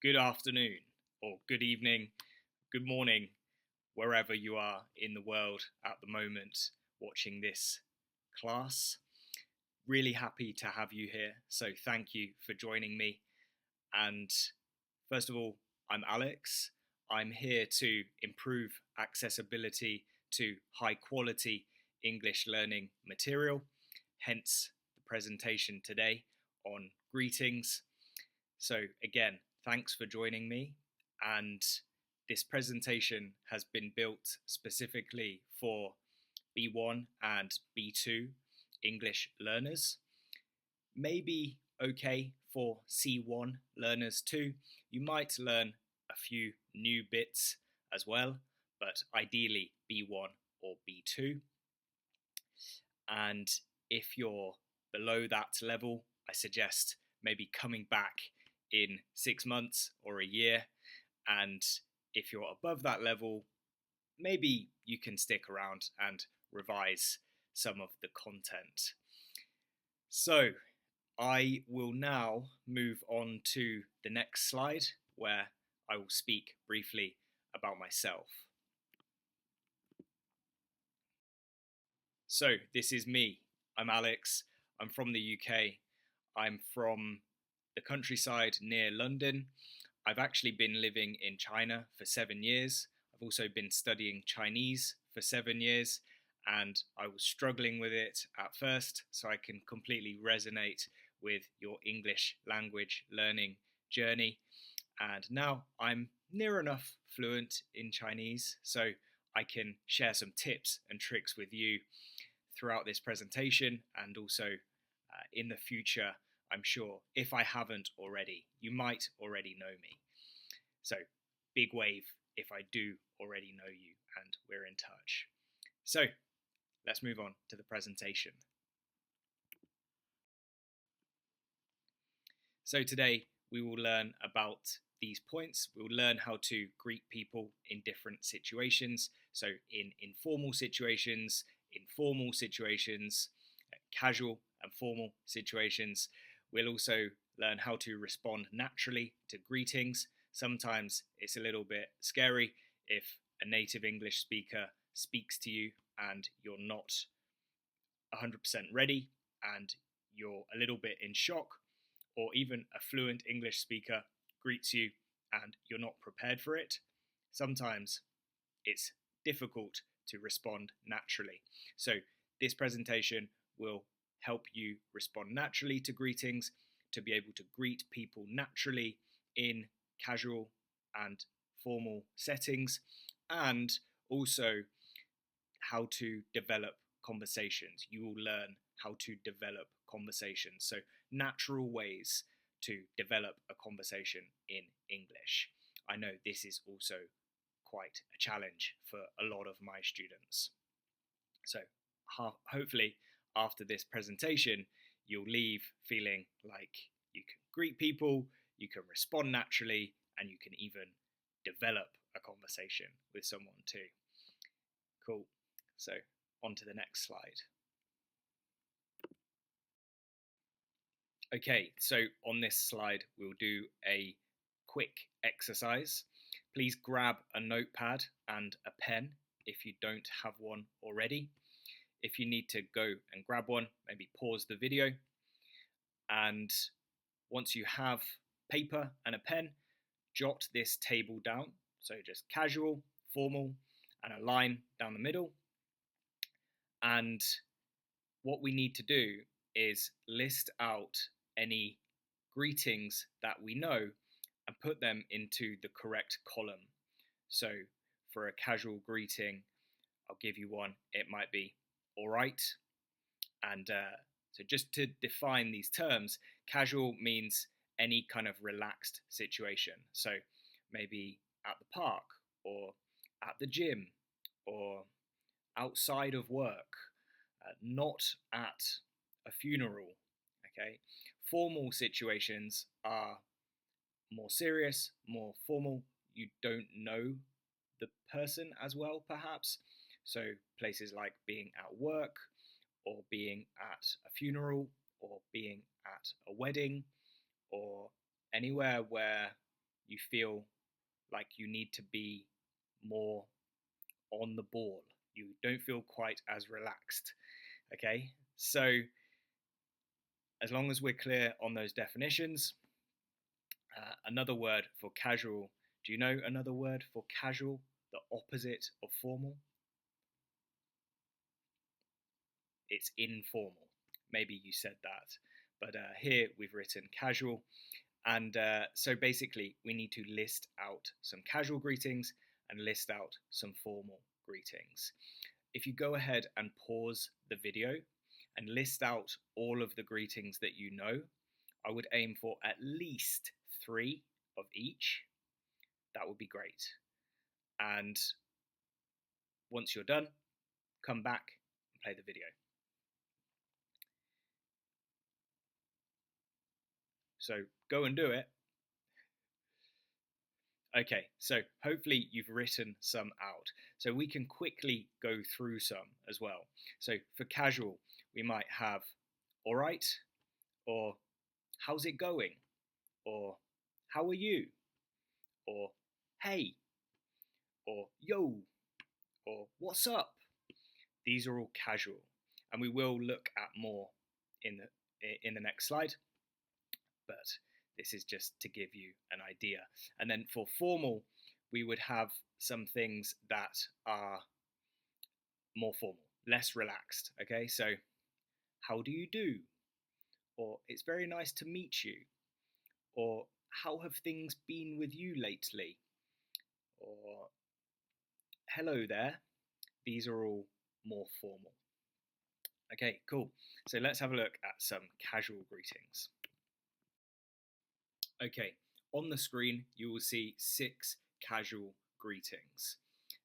good afternoon, or good evening, good morning, wherever you are in the world at the moment watching this class. Really happy to have you here, so thank you for joining me. And first of all, I'm Alex. I'm here to improve accessibility to high quality English learning material, hence the presentation today on greetings. So, again, thanks for joining me. And this presentation has been built specifically for B1 and B2 English learners. Maybe okay for C1 learners too. You might learn a few new bits as well, but ideally B1 or B2. And if you're below that level, I suggest maybe coming back in 6 months or a year. And if you're above that level, maybe you can stick around and revise some of the content. So I will now move on to the next slide where I will speak briefly about myself. So this is me. I'm Alex. I'm from the UK. I'm from the countryside near London. I've actually been living in China for 7 years. I've also been studying Chinese for 7 years, and I was struggling with it at first, so I can completely resonate with your English language learning journey. And now I'm near enough fluent in Chinese, so I can share some tips and tricks with you throughout this presentation and also in the future. I'm sure if I haven't already, you might already know me. So big wave if I do already know you and we're in touch. So let's move on to the presentation. So today we will learn about these points. We'll learn how to greet people in different situations. So in informal situations, in formal situations, casual and formal situations. We'll also learn how to respond naturally to greetings. Sometimes it's a little bit scary if a native English speaker speaks to you and you're not 100% ready and you're a little bit in shock, or even a fluent English speaker greets you and you're not prepared for it. Sometimes it's difficult to respond naturally. So this presentation will help you respond naturally to greetings, to be able to greet people naturally in casual and formal settings, and also how to develop conversations. You will learn how to develop conversations. So natural ways to develop a conversation in English. I know this is also quite a challenge for a lot of my students. So hopefully after this presentation, you'll leave feeling like you can greet people, you can respond naturally, and you can even develop a conversation with someone too. Cool. So on to the next slide. Okay, so on this slide, we'll do a quick exercise. Please grab a notepad and a pen if you don't have one already. If you need to go and grab one, maybe pause the video. And once you have paper and a pen, jot this table down. So just casual, formal, and a line down the middle. And what we need to do is list out any greetings that we know and put them into the correct column. So for a casual greeting, I'll give you one. It might be all right. And so just to define these terms, casual means any kind of relaxed situation. So maybe at the park or at the gym or outside of work, not at a funeral. Okay, formal situations are more serious, more formal. You don't know the person as well, perhaps. So places like being at work, or being at a funeral, or being at a wedding, or anywhere where you feel like you need to be more on the ball. You don't feel quite as relaxed. Okay, so as long as we're clear on those definitions, another word for casual. Do you know another word for casual? The opposite of formal? It's informal. Maybe you said that, but here we've written casual. And so basically, we need to list out some casual greetings and list out some formal greetings. If you go ahead and pause the video and list out all of the greetings that you know, I would aim for at least 3 of each. That would be great. And once you're done, come back and play the video. So go and do it. Okay, so hopefully you've written some out. So we can quickly go through some as well. So for casual, we might have all right, or how's it going, or how are you, or hey, or yo, or what's up. These are all casual, and we will look at more in the next slide, but this is just to give you an idea. And then for formal, we would have some things that are more formal, less relaxed. Okay, so how do you do? Or it's very nice to meet you. Or how have things been with you lately? Or hello there. These are all more formal. Okay, cool. So let's have a look at some casual greetings. Okay, on the screen you will see 6 casual greetings.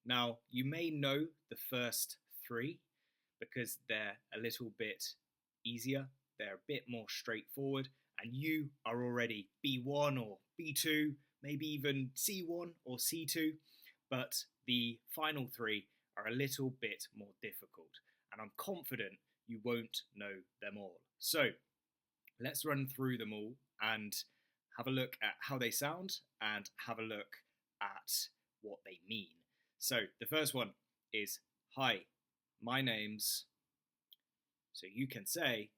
Now, you may know the first 3 because they're a little bit easier, they're a bit more straightforward, and you are already B1 or B2, maybe even C1 or C2, but the final 3 are a little bit more difficult, and I'm confident you won't know them all. So let's run through them all and have a look at how they sound and have a look at what they mean. So the first one is, hi, my name's, so you can say,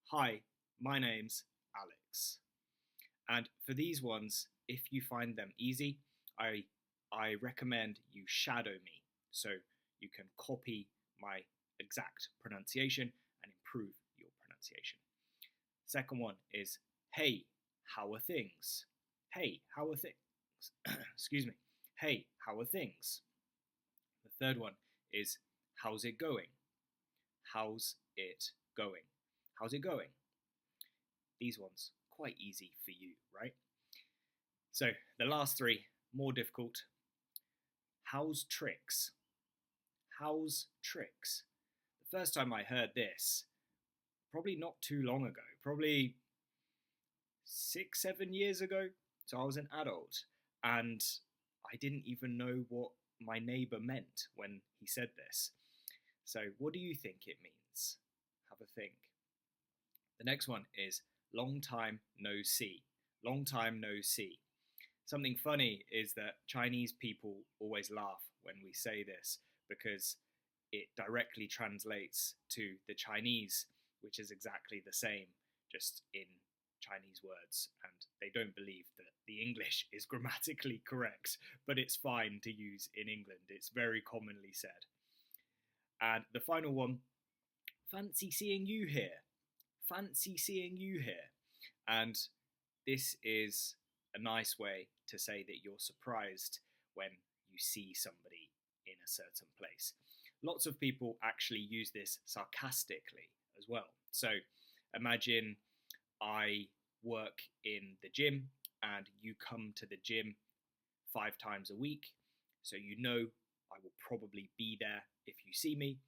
hi, my name's Alex. And for these ones, if you find them easy, I recommend you shadow me so you can copy my exact pronunciation and improve your pronunciation. Second one is, hey, how are things? Hey, how are things? Excuse me. Hey, how are things? The third one is, how's it going? How's it going? How's it going? These ones, quite easy for you, right? So the last 3, more difficult. How's tricks? How's tricks? The first time I heard this, probably not too long ago, probably 6-7 years ago. So I was an adult and I didn't even know what my neighbour meant when he said this. So what do you think it means? Have a think. The next one is long time no see. Long time no see. Something funny is that Chinese people always laugh when we say this because it directly translates to the Chinese, which is exactly the same, just in Chinese words, and they don't believe that the English is grammatically correct, but it's fine to use in England. It's very commonly said. And the final one, fancy seeing you here. Fancy seeing you here. And this is a nice way to say that you're surprised when you see somebody in a certain place. Lots of people actually use this sarcastically as well. So imagine I work in the gym and you come to the gym 5 times a week, so you know I will probably be there if you see me.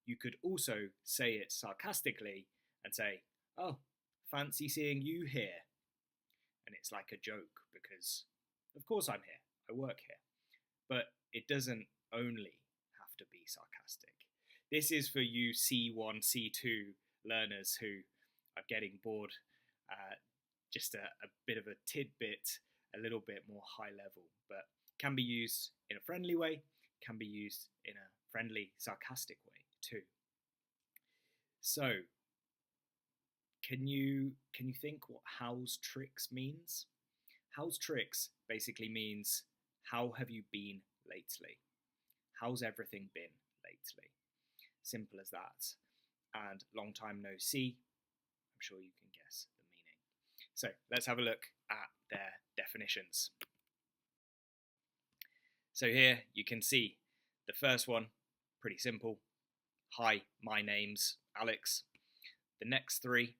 You could also say it sarcastically and say, oh, fancy seeing you here. And it's like a joke because, of course, I'm here. I work here. But it doesn't only have to be sarcastic. This is for you C1, C2 learners who are getting bored. just a bit of a tidbit, a little bit more high level, but can be used in a friendly way, can be used in a friendly, sarcastic way too. So, can you think what how's tricks means? How's tricks basically means how have you been lately? How's everything been lately? Simple as that. And long time no see, I'm sure you can guess the meaning. So let's have a look at their definitions. So here you can see the first one, pretty simple. Hi, my name's Alex. The next three,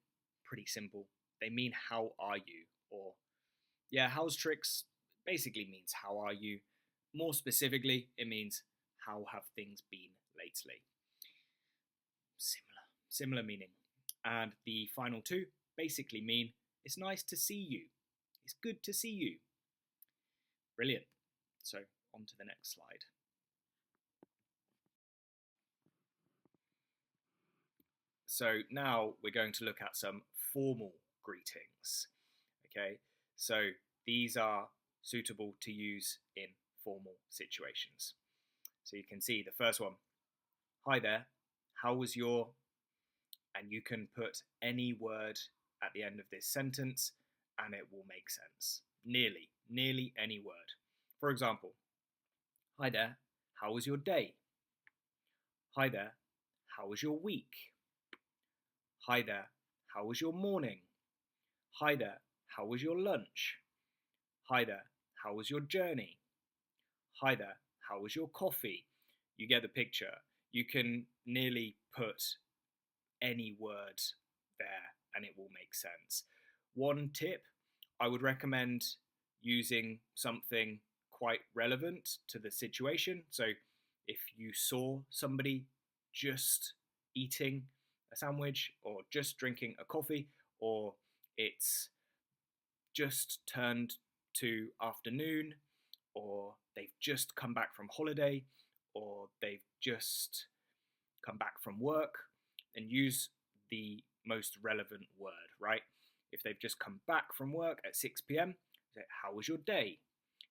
pretty simple. They mean how are you? Or yeah, how's tricks basically means how are you. More specifically, it means how have things been lately. Similar meaning. And the final two basically mean it's nice to see you. It's good to see you. Brilliant. So on to the next slide. So now we're going to look at some formal greetings. Okay, so these are suitable to use in formal situations. So you can see the first one. Hi there, how was your? And you can put any word at the end of this sentence and it will make sense. Nearly any word. For example, hi there, how was your day? Hi there, how was your week? Hi there, how was your morning? Hi there, how was your lunch? Hi there, how was your journey? Hi there, how was your coffee? You get the picture. You can nearly put any word there and it will make sense. One tip, I would recommend using something quite relevant to the situation. So if you saw somebody just eating a sandwich or just drinking a coffee, or it's just turned to afternoon, or they've just come back from holiday, or they've just come back from work, and use the most relevant word, right? If they've just come back from work at 6 p.m., say, how was your day?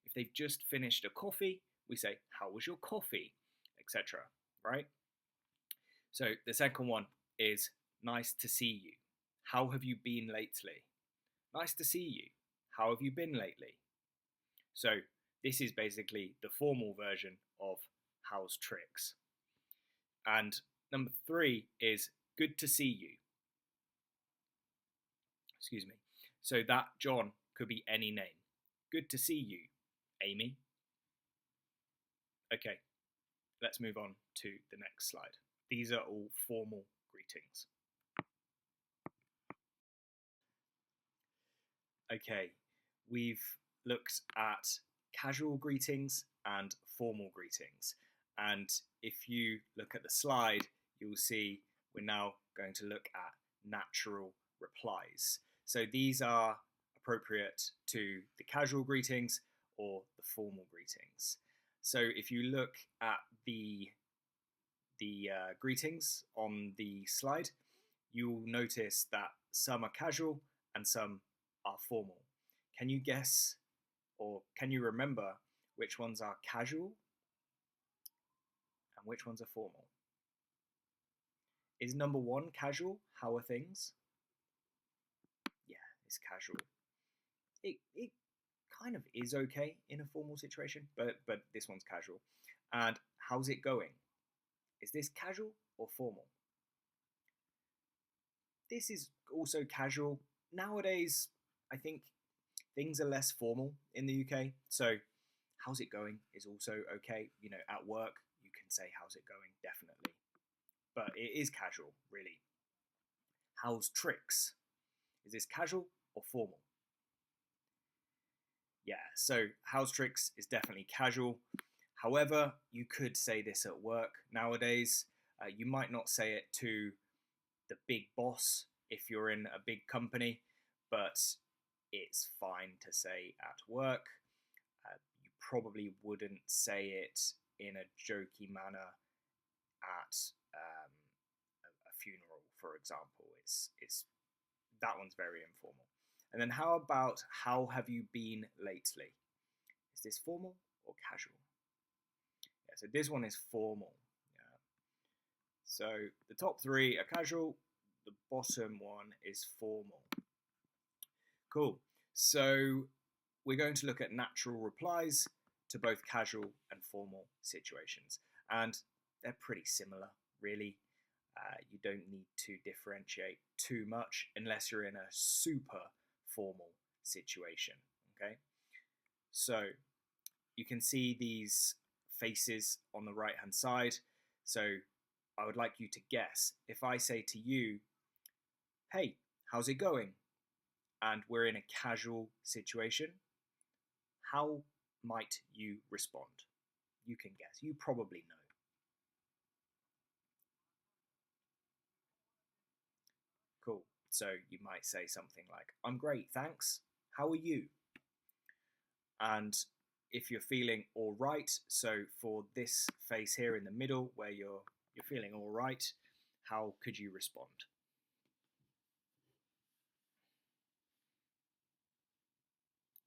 If they've just finished a coffee, we say, how was your coffee, etc., right? So the second one is nice to see you. How have you been lately? Nice to see you. How have you been lately? So this is basically the formal version of how's tricks. And number three is good to see you. Excuse me. So that John could be any name. Good to see you, Amy. Okay, let's move on to the next slide. These are all formal greetings. Okay, we've looked at casual greetings and formal greetings. And if you look at the slide, you'll see we're now going to look at natural replies. So these are appropriate to the casual greetings or the formal greetings. So if you look at the greetings on the slide, you'll notice that some are casual and some are formal. Can you guess or can you remember which ones are casual and which ones are formal? Is number one casual? How are things? Yeah, it's casual. It kind of is okay in a formal situation, but this one's casual. And how's it going? Is this casual or formal? This is also casual. Nowadays, I think things are less formal in the UK. So, how's it going is also okay. You know, at work, you can say, how's it going? Definitely. But it is casual, really. How's tricks? Is this casual or formal? Yeah, so how's tricks is definitely casual. However, you could say this at work nowadays. You might not say it to the big boss if you're in a big company, but it's fine to say at work. You probably wouldn't say it in a jokey manner at a funeral, for example. It's that one's very informal. And then how about how have you been lately? Is this formal or casual? Yeah, so this one is formal. Yeah. So the top three are casual, the bottom one is formal. Cool. So we're going to look at natural replies to both casual and formal situations. And they're pretty similar, really. You don't need to differentiate too much unless you're in a super formal situation. Okay. So you can see these faces on the right hand side. So I would like you to guess. If I say to you, hey, how's it going? And we're in a casual situation, how might you respond? You can guess. You probably know. Cool. So you might say something like, I'm great, thanks. How are you? And if you're feeling all right, so for this face here in the middle where you're feeling all right, how could you respond?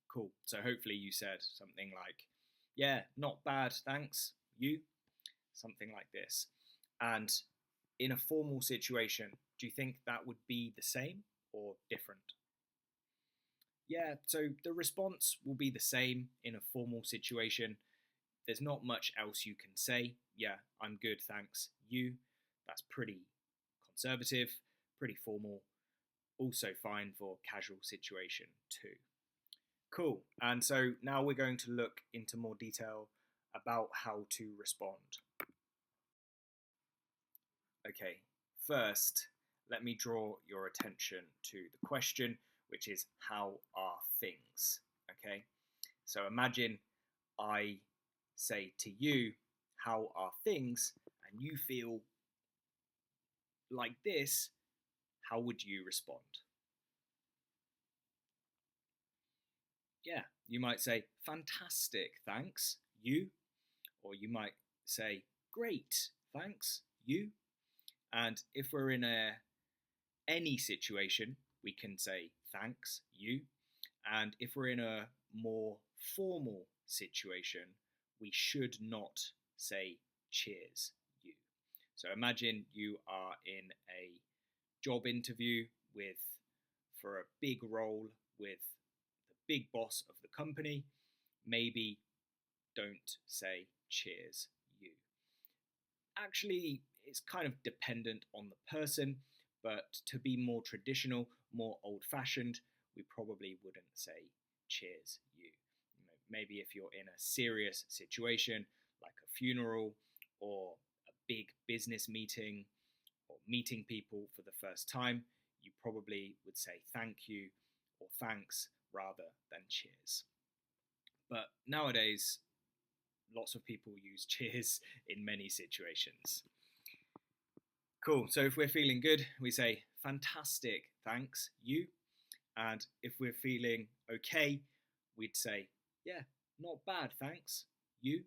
Cool. So hopefully you said something like, yeah, not bad, thanks. You? Something like this. And in a formal situation, do you think that would be the same or different? Yeah, so the response will be the same in a formal situation. There's not much else you can say. Yeah, I'm good, thanks. You? That's pretty conservative, pretty formal. Also fine for casual situation too. Cool. And so now we're going to look into more detail about how to respond. Okay, first, let me draw your attention to the question, which is how are things? Okay, so imagine I say to you, how are things? And you feel like this, how would you respond? Yeah, you might say, fantastic, thanks, you. Or you might say, great, thanks, you. And if we're in any situation, we can say thanks, you. And if we're in a more formal situation, we should not say cheers, you. So imagine you are in a job interview with for a big role with the big boss of the company. Maybe don't say cheers, you. Actually, it's kind of dependent on the person, but to be more traditional, more old fashioned, we probably wouldn't say cheers, you. Maybe if you're in a serious situation like a funeral or a big business meeting or meeting people for the first time, you probably would say thank you or thanks rather than cheers. But nowadays, lots of people use cheers in many situations. Cool. So if we're feeling good, we say fantastic, thanks, you. And if we're feeling okay, we'd say, yeah, not bad, thanks, you.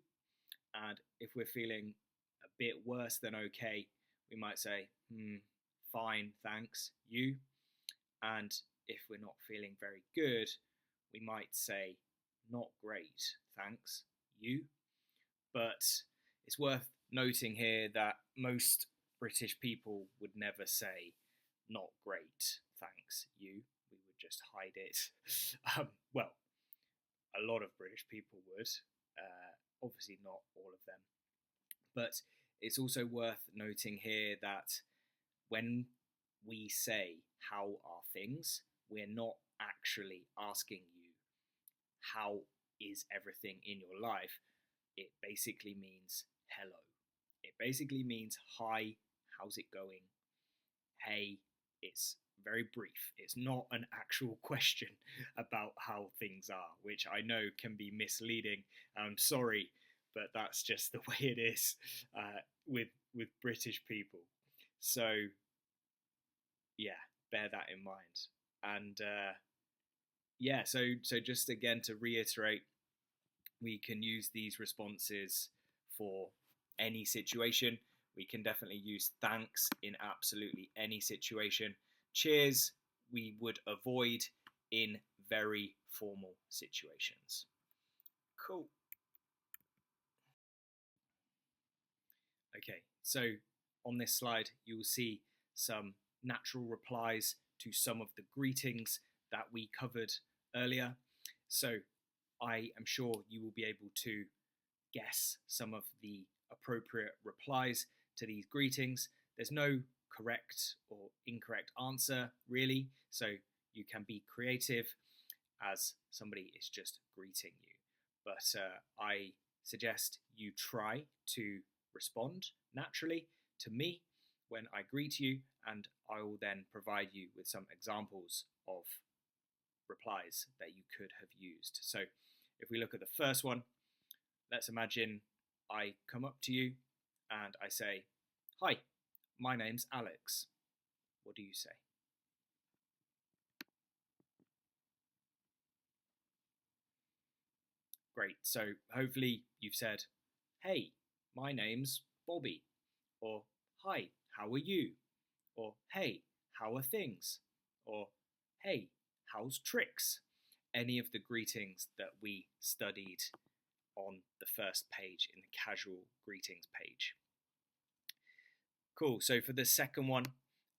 And if we're feeling a bit worse than okay, we might say, fine, thanks, you. And if we're not feeling very good, we might say, not great, thanks, you. But it's worth noting here that most British people would never say, not great, thanks, you. We would just hide it. Well, a lot of British people would, obviously not all of them. But it's also worth noting here that when we say, how are things, we're not actually asking you, how is everything in your life? It basically means hello. It basically means hi, how's it going? Hey, it's very brief. It's not an actual question about how things are, which I know can be misleading. I'm sorry, but that's just the way it is with British people. So yeah, bear that in mind. And yeah, so just again to reiterate, we can use these responses for any situation. We can definitely use thanks in absolutely any situation. Cheers, we would avoid in very formal situations. Cool. Okay, so on this slide, you will see some natural replies to some of the greetings that we covered earlier. So I am sure you will be able to guess some of the appropriate replies to these greetings. There's no correct or incorrect answer, really, so you can be creative as somebody is just greeting you. But I suggest you try to respond naturally to me when I greet you, and I will then provide you with some examples of replies that you could have used. So if we look at the first one, let's imagine I come up to you and I say, "Hi, my name's Alex." What do you say? Great. So hopefully you've said, "Hey, my name's Bobby," or "Hi, how are you?" or "Hey, how are things?" or "Hey, how's tricks?" Any of the greetings that we studied on the first page in the casual greetings page. Cool. So for the second one,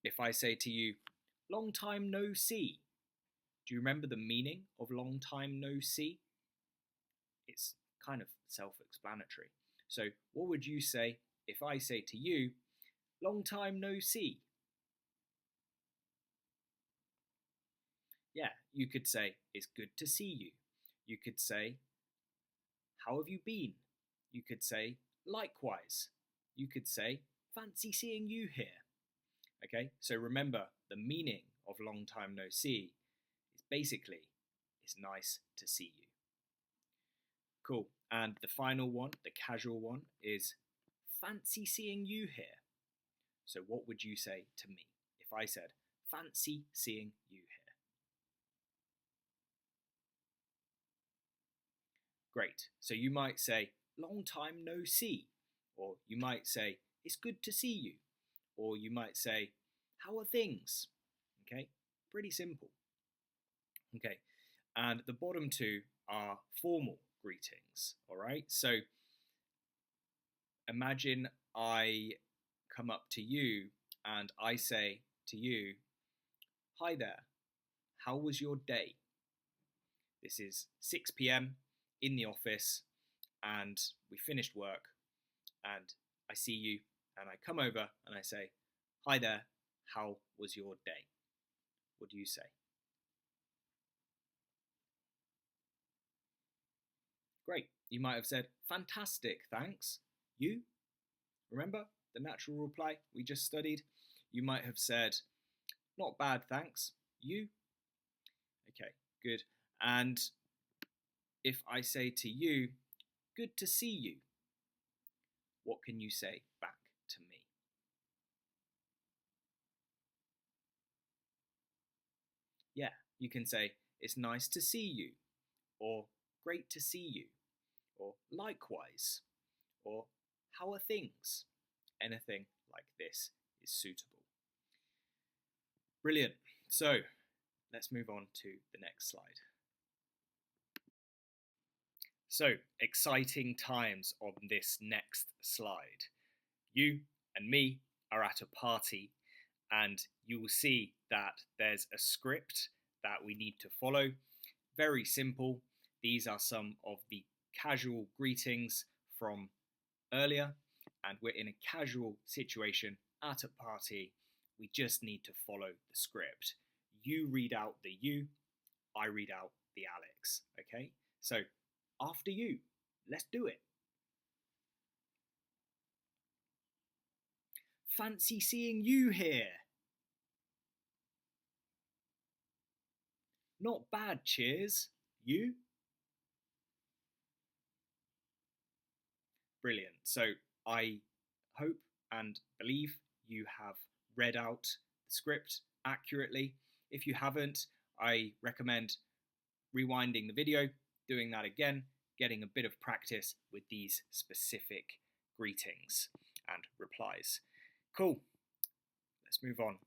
if I say to you, "Long time no see," do you remember the meaning of long time no see? It's kind of self-explanatory. So what would you say if I say to you, "Long time no see"? Yeah, you could say, "It's good to see you." You could say, "How have you been?" You could say, "Likewise." You could say, "Fancy seeing you here." Okay, so remember the meaning of long time no see is basically, it's nice to see you. Cool. And the final one, the casual one, is "Fancy seeing you here." So what would you say to me if I said, "Fancy seeing you here"? Great. So you might say, "Long time no see," or you might say, "It's good to see you," or you might say, "How are things?" Okay, pretty simple. Okay, and the bottom two are formal greetings. All right, so imagine I come up to you and I say to you, "Hi there, how was your day?" This is 6 p.m. in the office and we finished work, and I see you and I come over and I say, "Hi there, how was your day?" What do you say? Great. You might have said, "Fantastic, thanks." You? Remember the natural reply we just studied? You might have said, "Not bad, thanks." You? Okay, good. And if I say to you, "Good to see you," what can you say back to me? Yeah, you can say, "It's nice to see you," or "Great to see you," or "Likewise," or "How are things?" Anything like this is suitable. Brilliant. So let's move on to the next slide. So, exciting times on this next slide. You and me are at a party, and you will see that there's a script that we need to follow. Very simple. These are some of the casual greetings from earlier, and we're in a casual situation at a party. We just need to follow the script. You read out the you, I read out the Alex. Okay? So, after you, let's do it. "Fancy seeing you here." "Not bad, cheers." You? Brilliant. So I hope and believe you have read out the script accurately. If you haven't, I recommend rewinding the video, doing that again, getting a bit of practice with these specific greetings and replies. Cool. Let's move on.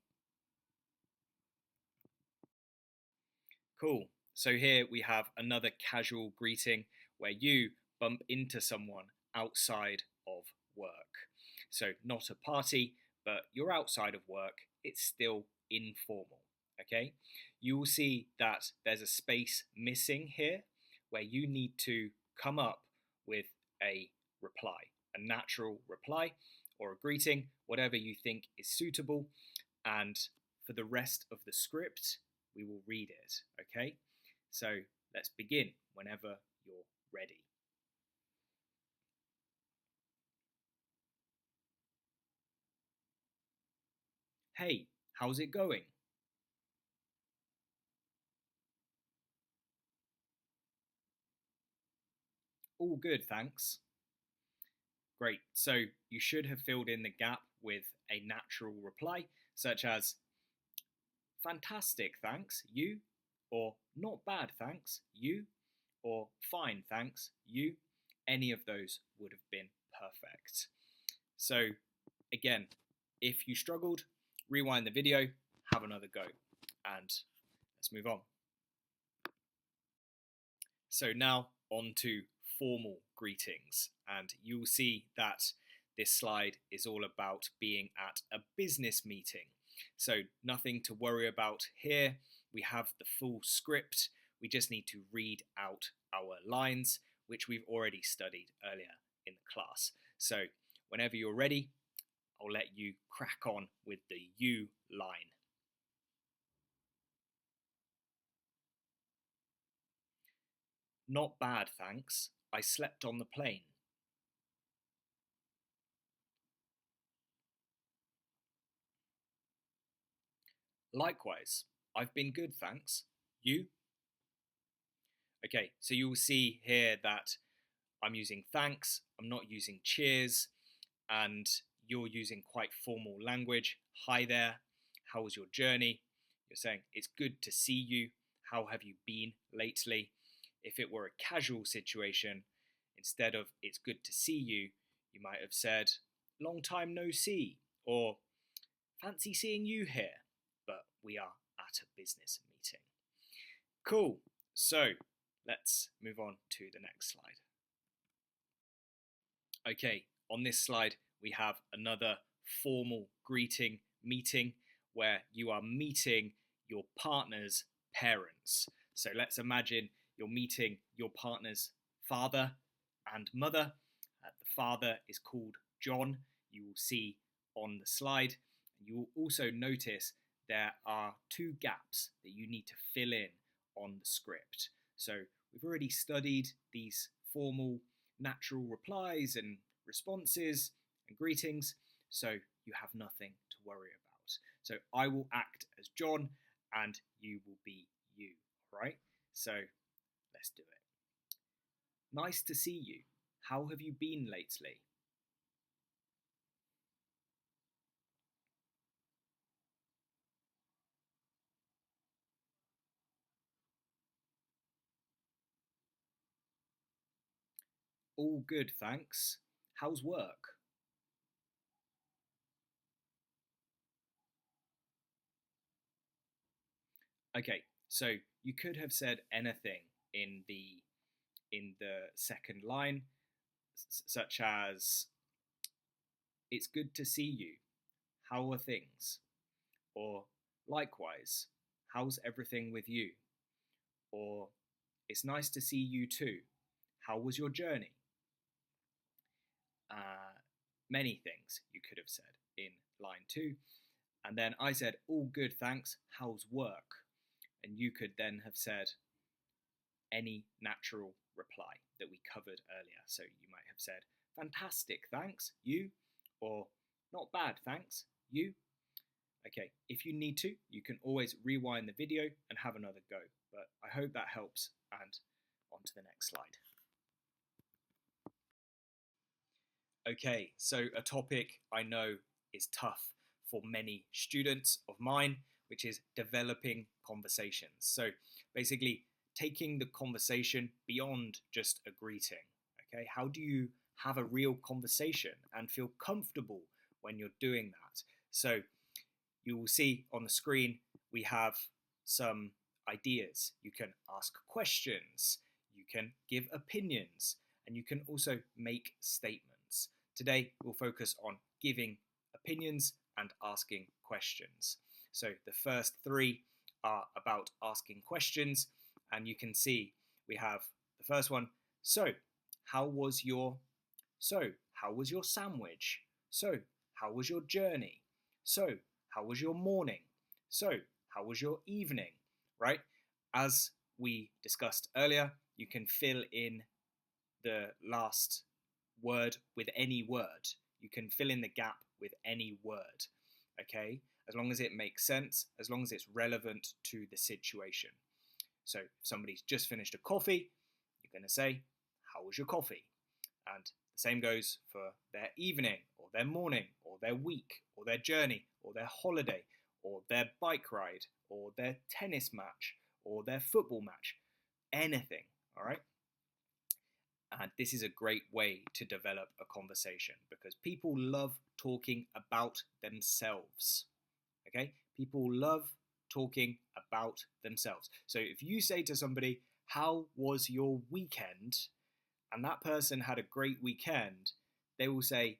Cool. So here we have another casual greeting where you bump into someone outside of work. So not a party, but you're outside of work. It's still informal. Okay. You will see that there's a space missing here where you need to come up with a reply, a natural reply or a greeting, whatever you think is suitable. And for the rest of the script, we will read it, okay? So let's begin whenever you're ready. Hey, how's it going? All good, thanks. Great. So you should have filled in the gap with a natural reply, such as fantastic, thanks, you, or not bad, thanks, you, or fine, thanks, you. Any of those would have been perfect. So again, if you struggled, rewind the video, have another go, and let's move on. So now on to formal greetings, and you'll see that this slide is all about being at a business meeting. So nothing to worry about here. We have the full script. We just need to read out our lines, which we've already studied earlier in the class. So whenever you're ready, I'll let you crack on with the you line. Not bad, thanks. I slept on the plane. Likewise, I've been good, thanks. You? Okay, so you'll see here that I'm using thanks, I'm not using cheers, and you're using quite formal language. Hi there, how was your journey? You're saying, it's good to see you. How have you been lately? If it were a casual situation, instead of it's good to see you, you might have said, long time no see, or fancy seeing you here, but we are at a business meeting. Cool, so let's move on to the next slide. Okay, on this slide, we have another formal greeting meeting where you are meeting your partner's parents. So let's imagine you're meeting your partner's father and mother. The father is called John, you will see on the slide. You will also notice there are two gaps that you need to fill in on the script. So we've already studied these formal natural replies and responses and greetings, so you have nothing to worry about. So I will act as John and you will be you, right? So let's do it. Nice to see you. How have you been lately? All good, thanks. How's work? Okay, so you could have said anything in the second line, such as it's good to see you. How are things? Or likewise, how's everything with you? Or it's nice to see you too. How was your journey? Many things you could have said in line 2. And then I said, all good, thanks. How's work? And you could then have said any natural reply that we covered earlier. So you might have said, fantastic, thanks. You? Or not bad, thanks. You? Okay, if you need to, you can always rewind the video and have another go. But I hope that helps, and on to the next slide. Okay, so a topic I know is tough for many students of mine, which is developing conversations. So basically taking the conversation beyond just a greeting. Okay, how do you have a real conversation and feel comfortable when you're doing that? So you will see on the screen we have some ideas, you can ask questions, you can give opinions, and you can also make statements. Today, we'll focus on giving opinions and asking questions. So the first three are about asking questions, and you can see we have the first one. So, how was your sandwich? So, how was your journey? So, how was your morning? So, how was your evening? Right? As we discussed earlier, you can fill in the last word with any word. You can fill in the gap with any word, okay? As long as it makes sense, as long as it's relevant to the situation. So if somebody's just finished a coffee, you're going to say, how was your coffee? And the same goes for their evening, or their morning, or their week, or their journey, or their holiday, or their bike ride, or their tennis match, or their football match. Anything, all right? And this is a great way to develop a conversation because people love talking about themselves. Okay? People love talking about themselves. So if you say to somebody, how was your weekend? And that person had a great weekend, they will say,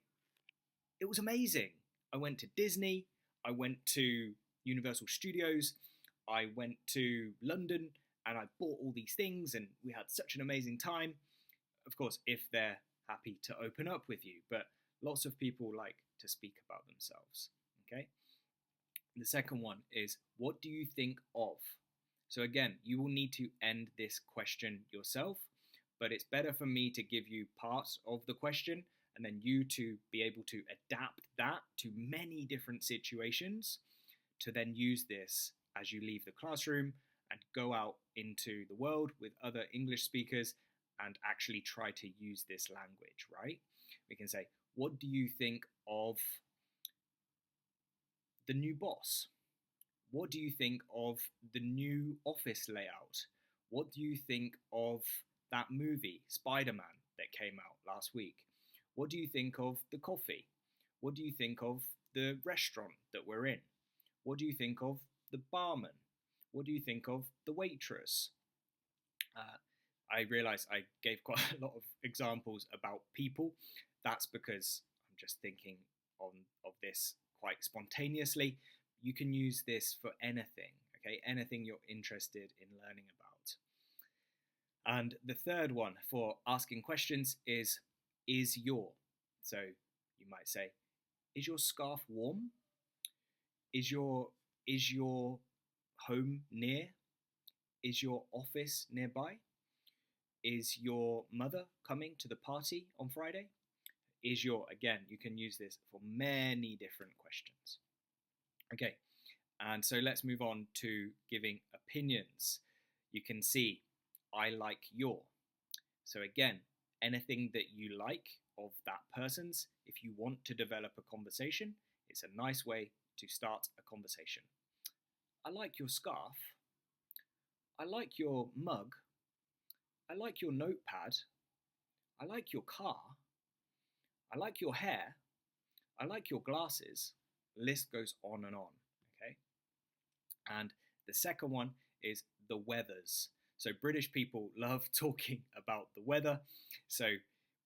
it was amazing. I went to Disney. I went to Universal Studios. I went to London and I bought all these things and we had such an amazing time. Of course, if they're happy to open up with you, but lots of people like to speak about themselves, okay? The second one is, what do you think of? So again, you will need to end this question yourself, but it's better for me to give you part of the question and then you to be able to adapt that to many different situations to then use this as you leave the classroom and go out into the world with other English speakers and actually try to use this language, right? We can say, what do you think of the new boss? What do you think of the new office layout? What do you think of that movie, Spider-Man, that came out last week? What do you think of the coffee? What do you think of the restaurant that we're in? What do you think of the barman? What do you think of the waitress? I realised I gave quite a lot of examples about people. That's because I'm just thinking of this quite spontaneously. You can use this for anything, okay? Anything you're interested in learning about. And the third one for asking questions is your. So you might say, is your scarf warm? Is your home near? Is your office nearby? Is your mother coming to the party on Friday? Again, you can use this for many different questions. Okay, and so let's move on to giving opinions. You can see, I like your. So again, anything that you like of that person's, if you want to develop a conversation, it's a nice way to start a conversation. I like your scarf. I like your mug. I like your notepad. I like your car. I like your hair. I like your glasses. The list goes on and on, okay? And the second one is the weathers. So British people love talking about the weather. So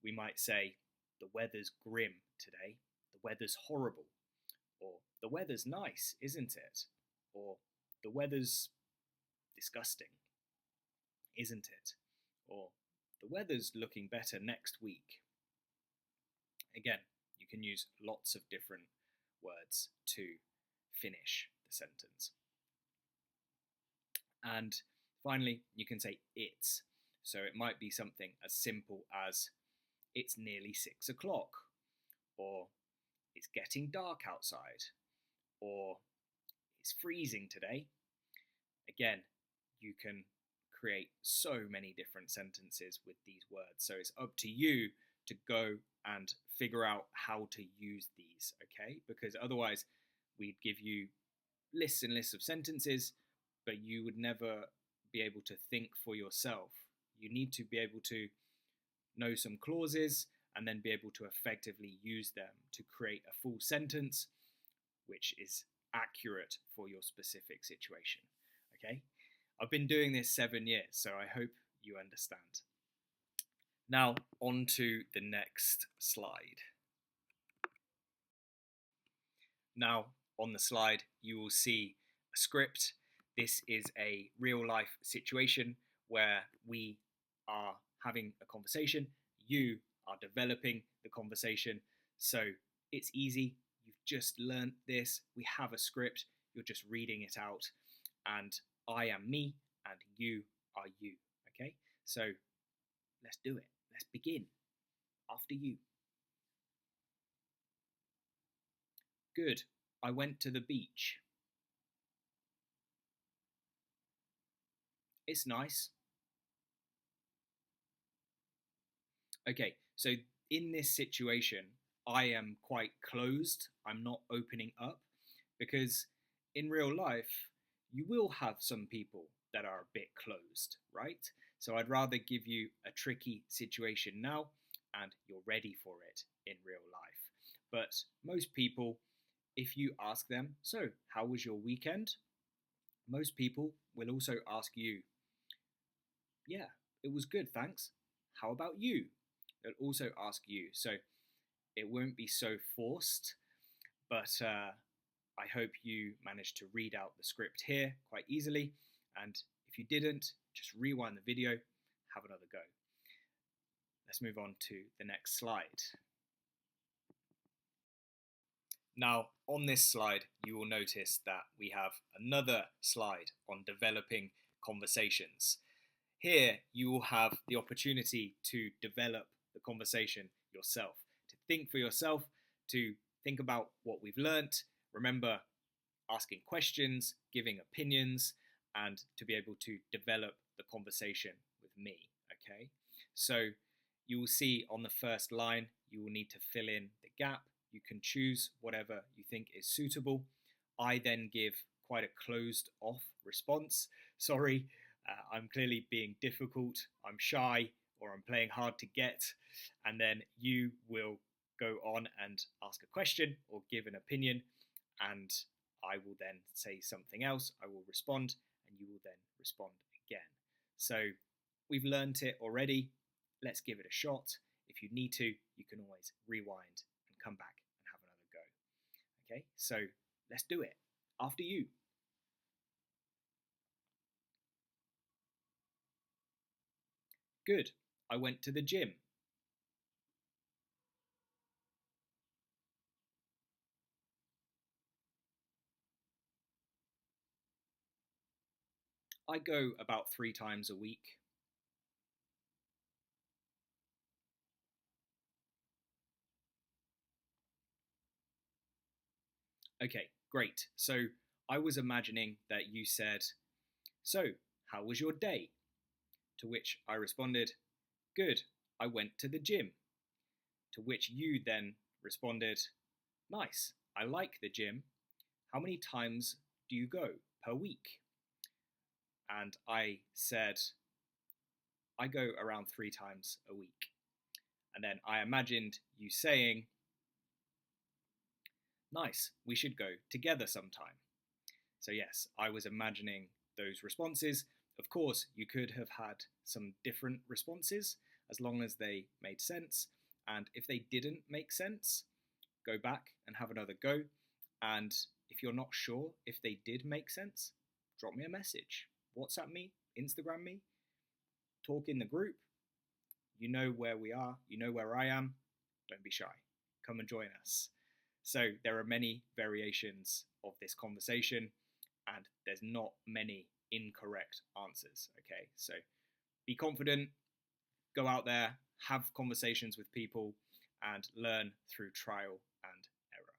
we might say, the weather's grim today. The weather's horrible. Or the weather's nice, isn't it? Or the weather's disgusting, isn't it? Or the weather's looking better next week. Again, you can use lots of different words to finish the sentence. And finally, you can say it's. So it might be something as simple as it's nearly 6 o'clock, or it's getting dark outside, or it's freezing today. Again, you can create so many different sentences with these words. So it's up to you to go and figure out how to use these, okay? Because otherwise we'd give you lists and lists of sentences, but you would never be able to think for yourself. You need to be able to know some clauses and then be able to effectively use them to create a full sentence which is accurate for your specific situation, okay? I've been doing this 7 years, so I hope you understand. Now, on to the next slide. Now, on the slide, you will see a script. This is a real life situation where we are having a conversation. You are developing the conversation. So it's easy. You've just learned this. We have a script. You're just reading it out. And I am me and you are you. Okay? So let's do it. Let's begin. After you. Good. I went to the beach. It's nice. Okay, so in this situation, I am quite closed. I'm not opening up because in real life, you will have some people that are a bit closed, right? So I'd rather give you a tricky situation now and you're ready for it in real life. But most people, if you ask them, so how was your weekend? Most people will also ask you, yeah, it was good, thanks. How about you? They'll also ask you. So it won't be so forced, but I hope you managed to read out the script here quite easily. And if you didn't, just rewind the video, have another go. Let's move on to the next slide. Now, on this slide, you will notice that we have another slide on developing conversations. Here, you will have the opportunity to develop the conversation yourself, to think for yourself, to think about what we've learnt. Remember, asking questions, giving opinions, and to be able to develop the conversation with me, okay? So you will see on the first line, you will need to fill in the gap. You can choose whatever you think is suitable. I then give quite a closed off response. Sorry, I'm clearly being difficult, I'm shy, or I'm playing hard to get. And then you will go on and ask a question or give an opinion, and I will then say something else. I will respond, and you will then respond again. So we've learned it already. Let's give it a shot. If you need to, you can always rewind and come back and have another go. Okay, so let's do it. After you. Good. I went to the gym. I go about 3 times a week. Okay, great. So I was imagining that you said, so how was your day? To which I responded, good, I went to the gym. To which you then responded, nice, I like the gym. How many times do you go per week? And I said, I go around 3 times a week. And then I imagined you saying, nice, we should go together sometime. So yes, I was imagining those responses. Of course, you could have had some different responses as long as they made sense. And if they didn't make sense, go back and have another go. And if you're not sure if they did make sense, drop me a message. WhatsApp me, Instagram me, talk in the group. You know where we are, you know where I am. Don't be shy. Come and join us. So there are many variations of this conversation, and there's not many incorrect answers, okay? So be confident, go out there, have conversations with people, and learn through trial and error.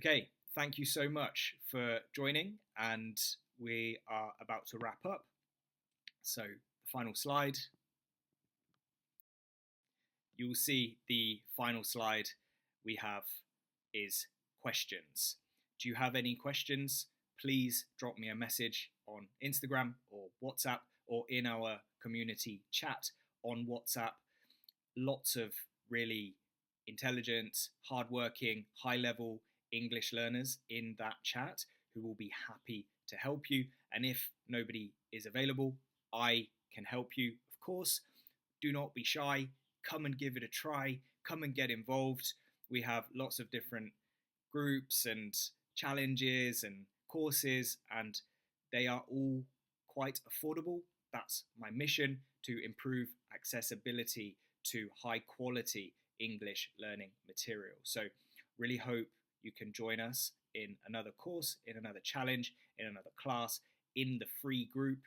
Okay, thank you so much for joining, and we are about to wrap up. So the final slide. You will see the final slide we have is questions. Do you have any questions? Please drop me a message on Instagram or WhatsApp or in our community chat on WhatsApp. Lots of really intelligent, hardworking, high-level English learners in that chat who will be happy to help you. And if nobody is available, I can help you, of course. Do not be shy. Come and give it a try. Come and get involved. We have lots of different groups and challenges and courses, and they are all quite affordable. That's my mission, to improve accessibility to high quality English learning material. So really hope you can join us in another course, in another challenge, in another class, in the free group,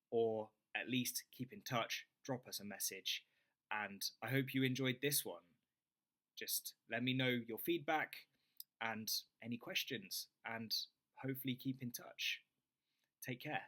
or at least keep in touch, drop us a message. And I hope you enjoyed this one. Just let me know your feedback and any questions, and hopefully keep in touch. Take care.